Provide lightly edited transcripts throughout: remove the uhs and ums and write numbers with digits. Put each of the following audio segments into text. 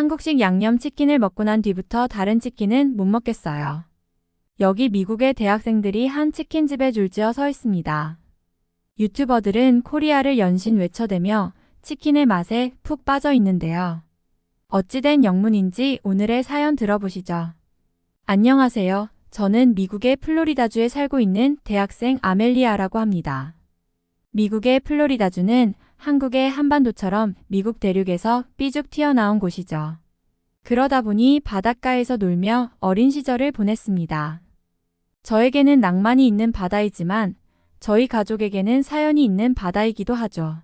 한국식 양념치킨을 먹고 난 뒤부터 다른 치킨은 못 먹겠어요. 여기 미국의 대학생들이 한 치킨집에 줄지어 서 있습니다. 유튜버들은 코리아를 연신 외쳐대며 치킨의 맛에 푹 빠져 있는데요. 어찌된 영문인지 오늘의 사연 들어보시죠. 안녕하세요. 저는 미국의 플로리다주에 살고 있는 대학생 아멜리아라고 합니다. 미국의 플로리다주는 한국의 한반도처럼 미국 대륙에서 삐죽 튀어나온 곳이죠. 그러다 보니 바닷가에서 놀며 어린 시절을 보냈습니다. 저에게는 낭만이 있는 바다이지만 저희 가족에게는 사연이 있는 바다이기도 하죠.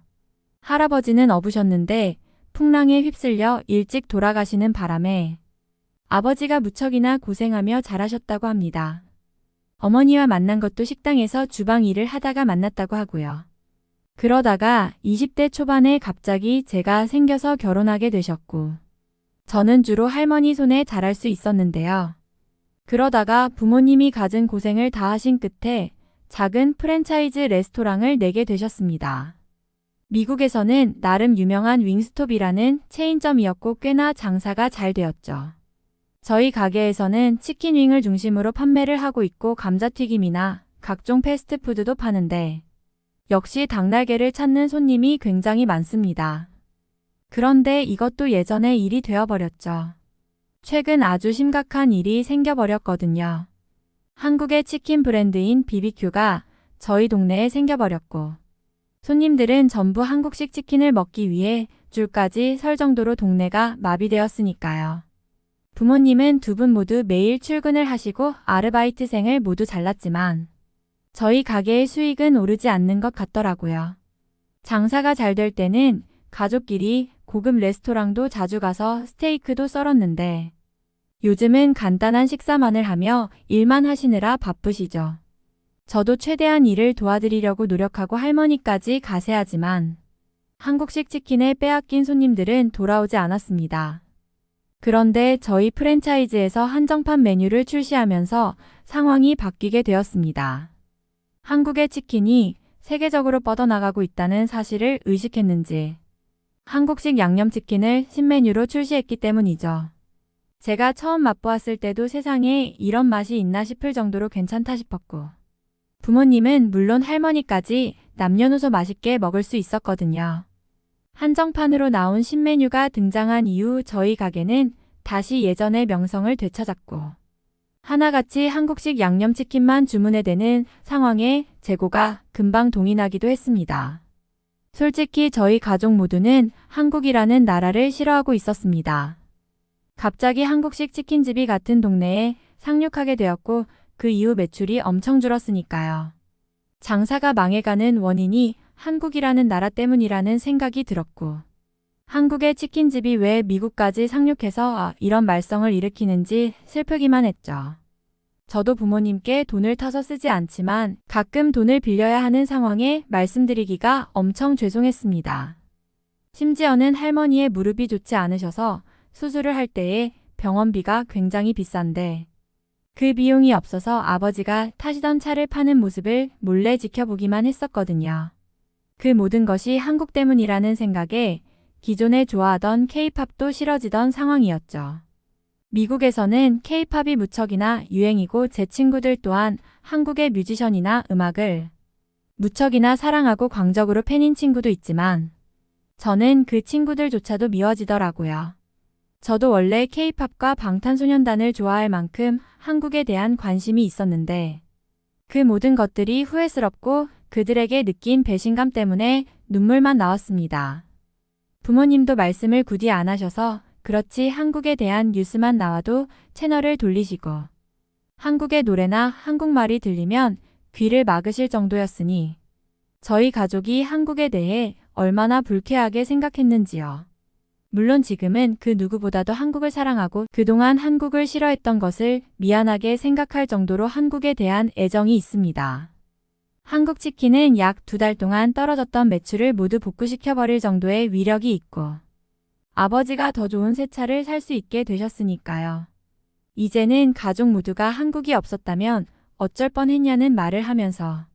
할아버지는 어부셨는데 풍랑에 휩쓸려 일찍 돌아가시는 바람에 아버지가 무척이나 고생하며 자라셨다고 합니다. 어머니와 만난 것도 식당에서 주방 일을 하다가 만났다고 하고요. 그러다가 20대 초반에 갑자기 제가 생겨서 결혼하게 되셨고 저는 주로 할머니 손에 자랄 수 있었는데요. 그러다가 부모님이 가진 고생을 다 하신 끝에 작은 프랜차이즈 레스토랑을 내게 되셨습니다. 미국에서는 나름 유명한 윙스톱이라는 체인점이었고 꽤나 장사가 잘 되었죠. 저희 가게에서는 치킨윙을 중심으로 판매를 하고 있고 감자튀김이나 각종 패스트푸드도 파는데 역시 닭날개를 찾는 손님이 굉장히 많습니다. 그런데 이것도 예전의 일이 되어버렸죠. 최근 아주 심각한 일이 생겨버렸거든요. 한국의 치킨 브랜드인 BBQ가 저희 동네에 생겨버렸고 손님들은 전부 한국식 치킨을 먹기 위해 줄까지 설 정도로 동네가 마비되었으니까요. 부모님은 두 분 모두 매일 출근을 하시고 아르바이트생을 모두 잘랐지만 저희 가게의 수익은 오르지 않는 것 같더라고요. 장사가 잘 될 때는 가족끼리 고급 레스토랑도 자주 가서 스테이크도 썰었는데 요즘은 간단한 식사만을 하며 일만 하시느라 바쁘시죠. 저도 최대한 일을 도와드리려고 노력하고 할머니까지 가세하지만 한국식 치킨에 빼앗긴 손님들은 돌아오지 않았습니다. 그런데 저희 프랜차이즈에서 한정판 메뉴를 출시하면서 상황이 바뀌게 되었습니다. 한국의 치킨이 세계적으로 뻗어나가고 있다는 사실을 의식했는지 한국식 양념치킨을 신메뉴로 출시했기 때문이죠. 제가 처음 맛보았을 때도 세상에 이런 맛이 있나 싶을 정도로 괜찮다 싶었고 부모님은 물론 할머니까지 남녀노소 맛있게 먹을 수 있었거든요. 한정판으로 나온 신메뉴가 등장한 이후 저희 가게는 다시 예전의 명성을 되찾았고 하나같이 한국식 양념치킨만 주문해대는 상황에 재고가 금방 동인하기도 했습니다. 솔직히 저희 가족 모두는 한국이라는 나라를 싫어하고 있었습니다. 갑자기 한국식 치킨집이 같은 동네에 상륙하게 되었고 그 이후 매출이 엄청 줄었으니까요. 장사가 망해가는 원인이 한국이라는 나라 때문이라는 생각이 들었고 한국의 치킨집이 왜 미국까지 상륙해서 이런 말썽을 일으키는지 슬프기만 했죠. 저도 부모님께 돈을 타서 쓰지 않지만 가끔 돈을 빌려야 하는 상황에 말씀드리기가 엄청 죄송했습니다. 심지어는 할머니의 무릎이 좋지 않으셔서 수술을 할 때에 병원비가 굉장히 비싼데 그 비용이 없어서 아버지가 타시던 차를 파는 모습을 몰래 지켜보기만 했었거든요. 그 모든 것이 한국 때문이라는 생각에 기존에 좋아하던 K-팝도 싫어지던 상황이었죠. 미국에서는 K-팝이 무척이나 유행이고 제 친구들 또한 한국의 뮤지션이나 음악을 무척이나 사랑하고 광적으로 팬인 친구도 있지만 저는 그 친구들조차도 미워지더라고요. 저도 원래 K-팝과 방탄소년단을 좋아할 만큼 한국에 대한 관심이 있었는데 그 모든 것들이 후회스럽고 그들에게 느낀 배신감 때문에 눈물만 나왔습니다. 부모님도 말씀을 굳이 안 하셔서 그렇지 한국에 대한 뉴스만 나와도 채널을 돌리시고 한국의 노래나 한국말이 들리면 귀를 막으실 정도였으니 저희 가족이 한국에 대해 얼마나 불쾌하게 생각했는지요. 물론 지금은 그 누구보다도 한국을 사랑하고 그동안 한국을 싫어했던 것을 미안하게 생각할 정도로 한국에 대한 애정이 있습니다. 한국 치킨은 약 2달 동안 떨어졌던 매출을 모두 복구시켜버릴 정도의 위력이 있고 아버지가 더 좋은 새 차를 살 수 있게 되셨으니까요. 이제는 가족 모두가 한국이 없었다면 어쩔 뻔했냐는 말을 하면서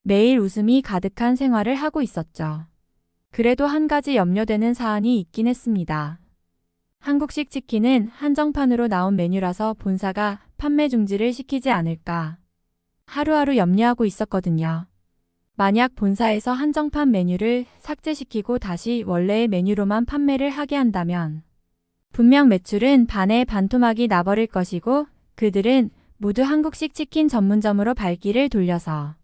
매일 웃음이 가득한 생활을 하고 있었죠. 그래도 한 가지 염려되는 사안이 있긴 했습니다. 한국식 치킨은 한정판으로 나온 메뉴라서 본사가 판매 중지를 시키지 않을까 하루하루 염려하고 있었거든요. 만약 본사에서 한정판 메뉴를 삭제시키고 다시 원래의 메뉴로만 판매를 하게 한다면 분명 매출은 반의 반토막이 나버릴 것이고 그들은 모두 한국식 치킨 전문점으로 발길을 돌려서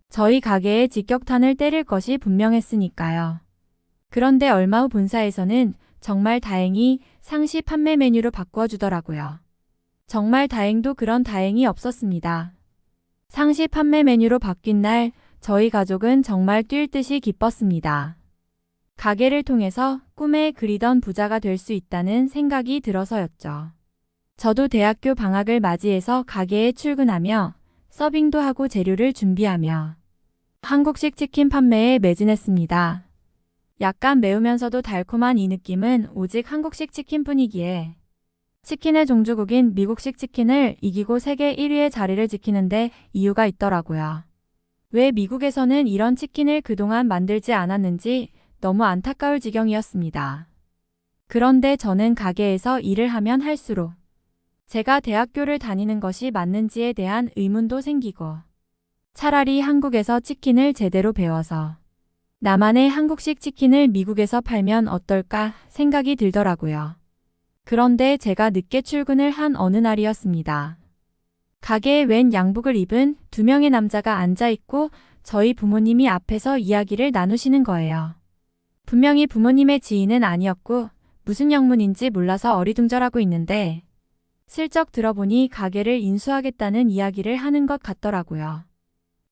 저희 가게에 직격탄을 때릴 것이 분명했으니까요. 그런데 얼마 후 본사에서는 정말 다행히 상시 판매 메뉴로 바꿔주더라고요. 정말 다행도 그런 다행이 없었습니다. 상시 판매 메뉴로 바뀐 날 저희 가족은 정말 뛸 듯이 기뻤습니다. 가게를 통해서 꿈에 그리던 부자가 될 수 있다는 생각이 들어서였죠. 저도 대학교 방학을 맞이해서 가게에 출근하며 서빙도 하고 재료를 준비하며 한국식 치킨 판매에 매진했습니다. 약간 매우면서도 달콤한 이 느낌은 오직 한국식 치킨뿐이기에 치킨의 종주국인 미국식 치킨을 이기고 세계 1위의 자리를 지키는데 이유가 있더라고요. 왜 미국에서는 이런 치킨을 그동안 만들지 않았는지 너무 안타까울 지경이었습니다. 그런데 저는 가게에서 일을 하면 할수록 제가 대학교를 다니는 것이 맞는지에 대한 의문도 생기고 차라리 한국에서 치킨을 제대로 배워서 나만의 한국식 치킨을 미국에서 팔면 어떨까 생각이 들더라고요. 그런데 제가 늦게 출근을 한 어느 날이었습니다. 가게에 웬 양복을 입은 2명의 남자가 앉아있고 저희 부모님이 앞에서 이야기를 나누시는 거예요. 분명히 부모님의 지인은 아니었고 무슨 영문인지 몰라서 어리둥절하고 있는데 슬쩍 들어보니 가게를 인수하겠다는 이야기를 하는 것 같더라고요.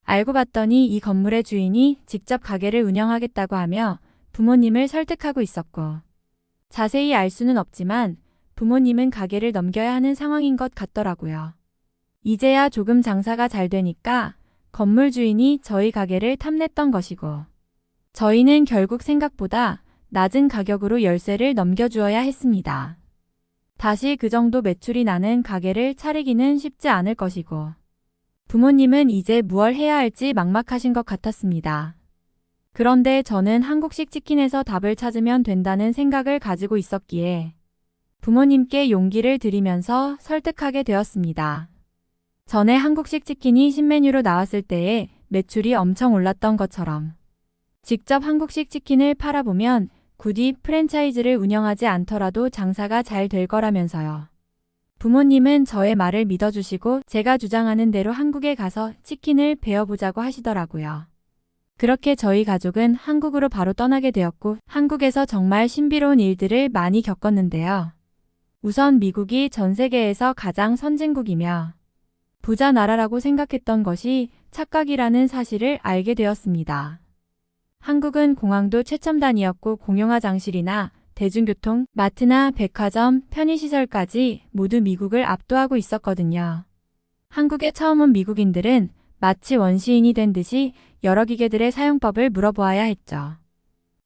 알고 봤더니 이 건물의 주인이 직접 가게를 운영하겠다고 하며 부모님을 설득하고 있었고 자세히 알 수는 없지만 부모님은 가게를 넘겨야 하는 상황인 것 같더라고요. 이제야 조금 장사가 잘 되니까 건물 주인이 저희 가게를 탐냈던 것이고 저희는 결국 생각보다 낮은 가격으로 열쇠를 넘겨주어야 했습니다. 다시 그 정도 매출이 나는 가게를 차리기는 쉽지 않을 것이고 부모님은 이제 무얼 해야 할지 막막하신 것 같았습니다. 그런데 저는 한국식 치킨에서 답을 찾으면 된다는 생각을 가지고 있었기에 부모님께 용기를 드리면서 설득하게 되었습니다. 전에 한국식 치킨이 신메뉴로 나왔을 때에 매출이 엄청 올랐던 것처럼 직접 한국식 치킨을 팔아보면 굳이 프랜차이즈를 운영하지 않더라도 장사가 잘 될 거라면서요. 부모님은 저의 말을 믿어주시고 제가 주장하는 대로 한국에 가서 치킨을 배워보자고 하시더라고요. 그렇게 저희 가족은 한국으로 바로 떠나게 되었고 한국에서 정말 신비로운 일들을 많이 겪었는데요. 우선 미국이 전 세계에서 가장 선진국이며 부자 나라라고 생각했던 것이 착각이라는 사실을 알게 되었습니다. 한국은 공항도 최첨단이었고 공용화장실이나 대중교통, 마트나 백화점, 편의시설까지 모두 미국을 압도하고 있었거든요. 한국에 처음 온 미국인들은 마치 원시인이 된 듯이 여러 기계들의 사용법을 물어보아야 했죠.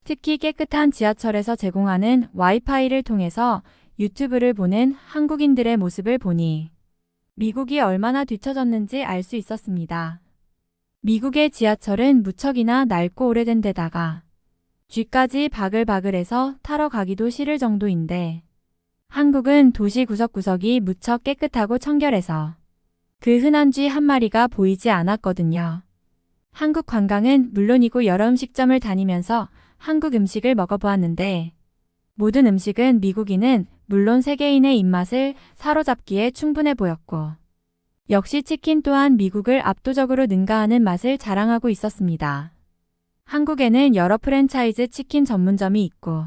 특히 깨끗한 지하철에서 제공하는 와이파이를 통해서 유튜브를 보는 한국인들의 모습을 보니 미국이 얼마나 뒤처졌는지 알 수 있었습니다. 미국의 지하철은 무척이나 낡고 오래된 데다가 쥐까지 바글바글해서 타러 가기도 싫을 정도인데 한국은 도시 구석구석이 무척 깨끗하고 청결해서 그 흔한 쥐 한 마리가 보이지 않았거든요. 한국 관광은 물론이고 여러 음식점을 다니면서 한국 음식을 먹어보았는데 모든 음식은 미국인은 물론 세계인의 입맛을 사로잡기에 충분해 보였고 역시 치킨 또한 미국을 압도적으로 능가하는 맛을 자랑하고 있었습니다. 한국에는 여러 프랜차이즈 치킨 전문점이 있고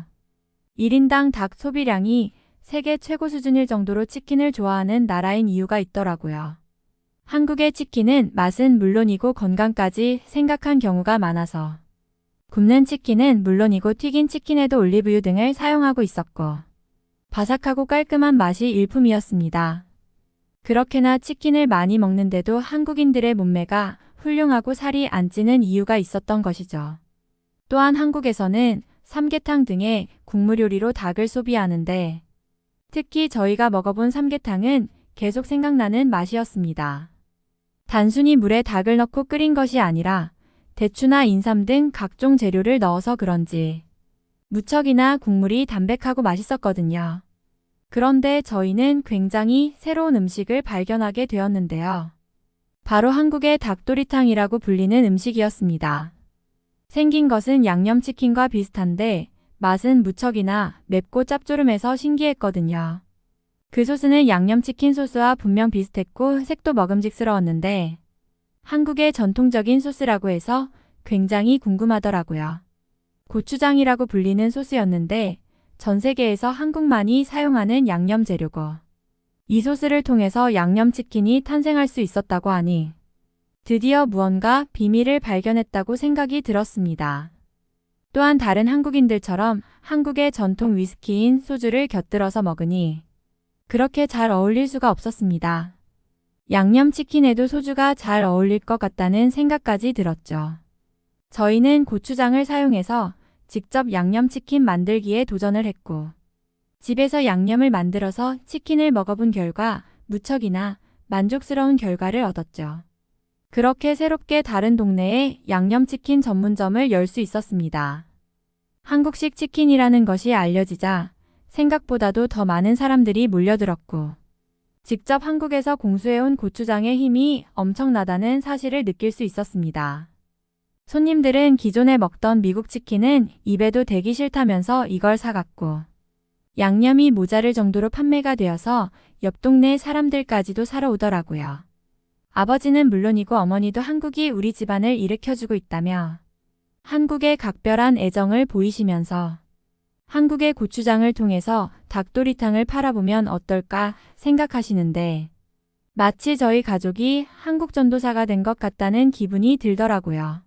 1인당 닭 소비량이 세계 최고 수준일 정도로 치킨을 좋아하는 나라인 이유가 있더라고요. 한국의 치킨은 맛은 물론이고 건강까지 생각한 경우가 많아서 굽는 치킨은 물론이고 튀긴 치킨에도 올리브유 등을 사용하고 있었고 바삭하고 깔끔한 맛이 일품이었습니다. 그렇게나 치킨을 많이 먹는데도 한국인들의 몸매가 훌륭하고 살이 안 찌는 이유가 있었던 것이죠. 또한 한국에서는 삼계탕 등의 국물 요리로 닭을 소비하는데 특히 저희가 먹어본 삼계탕은 계속 생각나는 맛이었습니다. 단순히 물에 닭을 넣고 끓인 것이 아니라 대추나 인삼 등 각종 재료를 넣어서 그런지 무척이나 국물이 담백하고 맛있었거든요. 그런데 저희는 굉장히 새로운 음식을 발견하게 되었는데요. 바로 한국의 닭도리탕이라고 불리는 음식이었습니다. 생긴 것은 양념치킨과 비슷한데 맛은 무척이나 맵고 짭조름해서 신기했거든요. 그 소스는 양념치킨 소스와 분명 비슷했고 색도 먹음직스러웠는데 한국의 전통적인 소스라고 해서 굉장히 궁금하더라고요. 고추장이라고 불리는 소스였는데 전 세계에서 한국만이 사용하는 양념 재료고 이 소스를 통해서 양념치킨이 탄생할 수 있었다고 하니 드디어 무언가 비밀을 발견했다고 생각이 들었습니다. 또한 다른 한국인들처럼 한국의 전통 위스키인 소주를 곁들여서 먹으니 그렇게 잘 어울릴 수가 없었습니다. 양념치킨에도 소주가 잘 어울릴 것 같다는 생각까지 들었죠. 저희는 고추장을 사용해서 직접 양념치킨 만들기에 도전을 했고 집에서 양념을 만들어서 치킨을 먹어본 결과 무척이나 만족스러운 결과를 얻었죠. 그렇게 새롭게 다른 동네에 양념치킨 전문점을 열 수 있었습니다. 한국식 치킨이라는 것이 알려지자 생각보다도 더 많은 사람들이 몰려들었고 직접 한국에서 공수해온 고추장의 힘이 엄청나다는 사실을 느낄 수 있었습니다. 손님들은 기존에 먹던 미국 치킨은 입에도 대기 싫다면서 이걸 사갔고 양념이 모자랄 정도로 판매가 되어서 옆 동네 사람들까지도 사러 오더라고요. 아버지는 물론이고 어머니도 한국이 우리 집안을 일으켜주고 있다며 한국에 각별한 애정을 보이시면서 한국의 고추장을 통해서 닭도리탕을 팔아보면 어떨까 생각하시는데 마치 저희 가족이 한국 전도사가 된 것 같다는 기분이 들더라고요.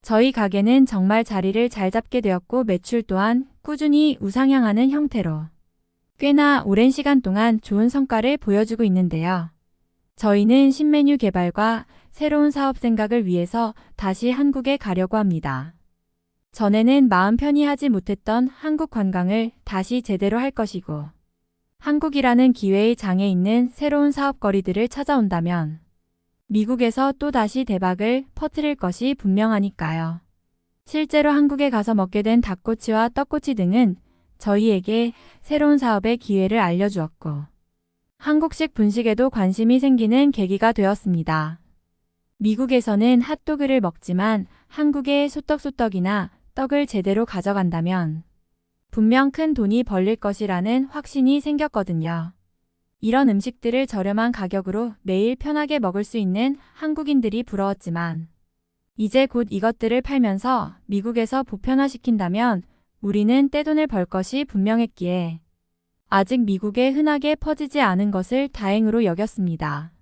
저희 가게는 정말 자리를 잘 잡게 되었고 매출 또한 꾸준히 우상향하는 형태로 꽤나 오랜 시간 동안 좋은 성과를 보여주고 있는데요. 저희는 신메뉴 개발과 새로운 사업 생각을 위해서 다시 한국에 가려고 합니다. 전에는 마음 편히 하지 못했던 한국 관광을 다시 제대로 할 것이고 한국이라는 기회의 장에 있는 새로운 사업거리들을 찾아온다면 미국에서 또다시 대박을 퍼뜨릴 것이 분명하니까요. 실제로 한국에 가서 먹게 된 닭꼬치와 떡꼬치 등은 저희에게 새로운 사업의 기회를 알려주었고 한국식 분식에도 관심이 생기는 계기가 되었습니다. 미국에서는 핫도그를 먹지만 한국의 소떡소떡이나 떡을 제대로 가져간다면 분명 큰 돈이 벌릴 것이라는 확신이 생겼거든요. 이런 음식들을 저렴한 가격으로 매일 편하게 먹을 수 있는 한국인들이 부러웠지만 이제 곧 이것들을 팔면서 미국에서 보편화시킨다면 우리는 떼돈을 벌 것이 분명했기에 아직 미국에 흔하게 퍼지지 않은 것을 다행으로 여겼습니다.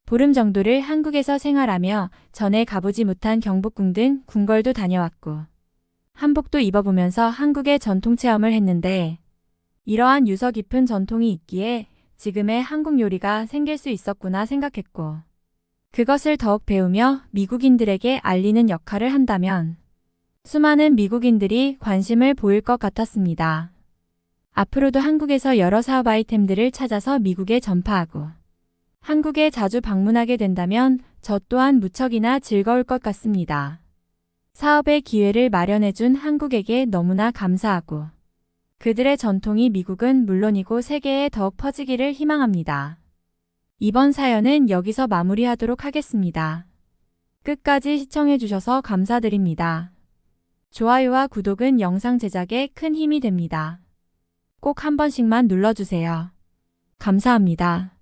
보름 정도를 한국에서 생활하며 전에 가보지 못한 경복궁 등 궁궐도 다녀왔고 한복도 입어보면서 한국의 전통 체험을 했는데 이러한 유서 깊은 전통이 있기에 지금의 한국 요리가 생길 수 있었구나 생각했고 그것을 더욱 배우며 미국인들에게 알리는 역할을 한다면 수많은 미국인들이 관심을 보일 것 같았습니다. 앞으로도 한국에서 여러 사업 아이템들을 찾아서 미국에 전파하고 한국에 자주 방문하게 된다면 저 또한 무척이나 즐거울 것 같습니다. 사업의 기회를 마련해준 한국에게 너무나 감사하고 그들의 전통이 미국은 물론이고 세계에 더욱 퍼지기를 희망합니다. 이번 사연은 여기서 마무리하도록 하겠습니다. 끝까지 시청해주셔서 감사드립니다. 좋아요와 구독은 영상 제작에 큰 힘이 됩니다. 꼭 한 번씩만 눌러주세요. 감사합니다.